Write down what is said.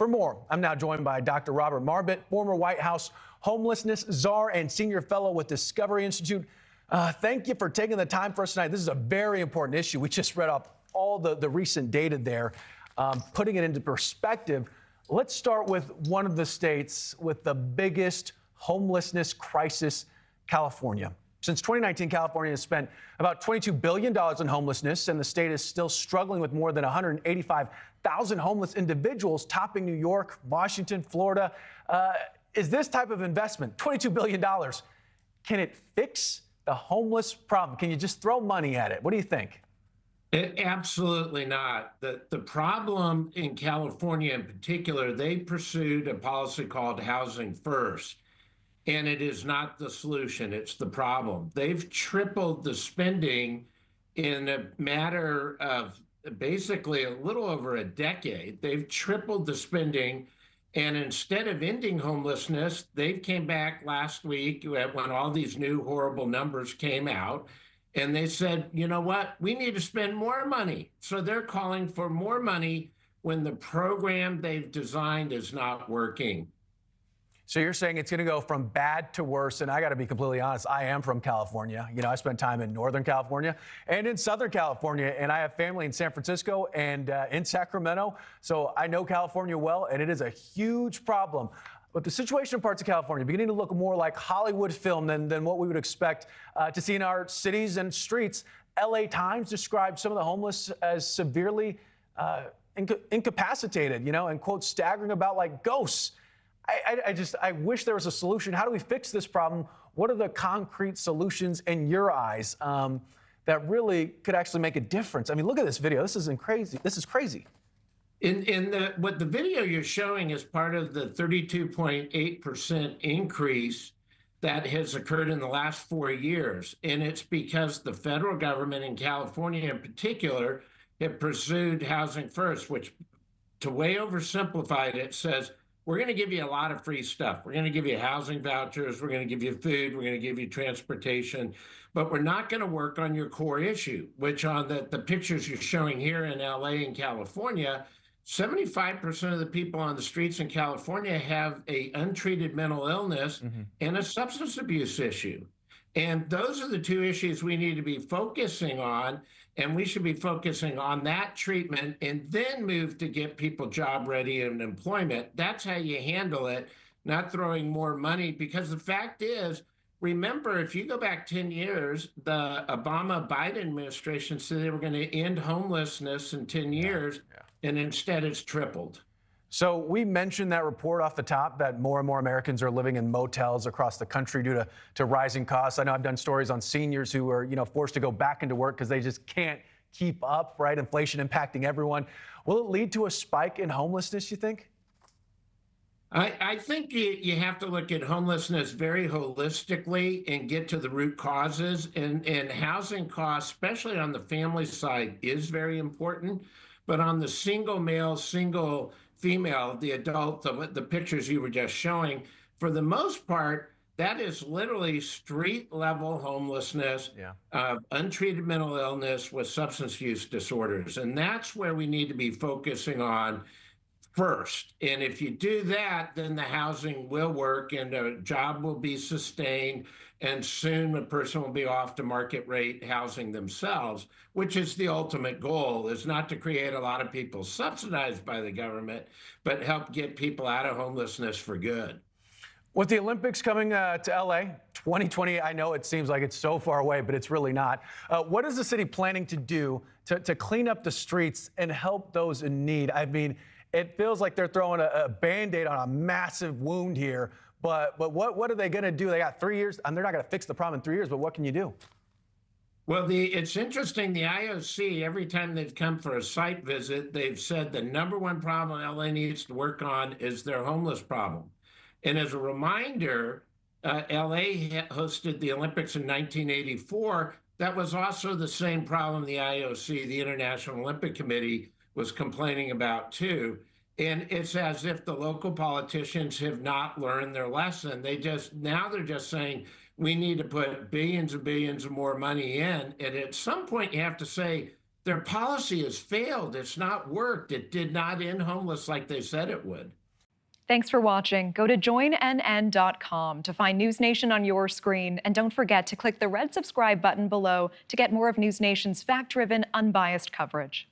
For more, I'm now joined by Dr. Robert Marbut, former White House homelessness czar and senior fellow with Discovery Institute. Thank you for taking the time for us tonight. This is a very important issue. We just read off all the recent data there, putting it into perspective. Let's start with one of the states with the biggest homelessness crisis, California. Since 2019, California has spent about $22 billion on homelessness, and the state is still struggling with more than 185,000 homeless individuals, topping New York, Washington, Florida. Is this type of investment, $22 billion, can it fix the homeless problem? Can you just throw money at it? What do you think? Absolutely not. The problem in California in particular, they pursued a policy called Housing First. And it is not the solution, it's the problem. They've tripled the spending in a matter of basically a little over a decade. They've tripled the spending, and instead of ending homelessness, they came back last week when all these new horrible numbers came out, and they said, you know what, we need to spend more money. So they're calling for more money when the program they've designed is not working. So you're saying it's going to go from bad to worse. And I got to be completely honest, I am from California. You know, I spent time in Northern California and in Southern California, and I have family in San Francisco and in Sacramento. So I know California well, and it is a huge problem. But the situation in parts of California beginning to look more like Hollywood film than what we would expect to see in our cities and streets. LA Times described some of the homeless as severely incapacitated, you know, and quote, staggering about like ghosts. I wish there was a solution. How do we fix this problem? What are the concrete solutions in your eyes that really could actually make a difference? I mean, look at this video. This isn't crazy. This is crazy. What the video you're showing is part of the 32.8% increase that has occurred in the last 4 years. And it's because the federal government in California in particular have pursued Housing First, which, to way oversimplify it, says, we're going to give you a lot of free stuff. We're going to give you housing vouchers. We're going to give you food. We're going to give you transportation. But we're not going to work on your core issue, which on the pictures you're showing here in LA and California, 75% of the people on the streets in California have an untreated mental illness and a substance abuse issue. And those are the two issues we need to be focusing on. And we should be focusing on that treatment and then move to get people job ready and employment. That's how you handle it, not throwing more money. Because the fact is, remember, if you go back 10 years, the Obama-Biden administration said they were going to end homelessness in 10 years, and instead it's tripled. So we mentioned that report off the top that more and more Americans are living in motels across the country due to rising costs. I know I've done stories on seniors who are, forced to go back into work because they just can't keep up, right? Inflation impacting everyone. Will it lead to a spike in homelessness, you think? I think you have to look at homelessness very holistically and get to the root causes. And housing costs, especially on the family side, is very important. But on the single male, single female, the adult, the pictures you were just showing, for the most part, that is literally street level homelessness, untreated mental illness with substance use disorders. And that's where we need to be focusing on first. And if you do that, then the housing will work and a job will be sustained. And soon a person will be off to market rate housing themselves, which is the ultimate goal, is not to create a lot of people subsidized by the government, but help get people out of homelessness for good. With the Olympics coming to LA 2020, I know it seems like it's so far away, but it's really not. What is the city planning to do to clean up the streets and help those in need? I mean, it feels like they're throwing a Band-Aid on a massive wound here. But what are they going to do? They got 3 years, and they're not going to fix the problem in 3 years, but what can you do? Well, it's interesting. The IOC, every time they've come for a site visit, they've said the #1 problem LA needs to work on is their homeless problem. And as a reminder, LA hosted the Olympics in 1984. That was also the same problem the IOC, the International Olympic Committee, was complaining about too. And it's as if the local politicians have not learned their lesson. They're just saying, we need to put billions and billions of more money in. And at some point you have to say, Their policy has failed. It's not worked. It did not end homeless like they said it would. Thanks for watching. Go to joinnn.com to find News Nation on your screen. And don't forget to click the red subscribe button below to get more of News Nation's fact-driven, unbiased coverage.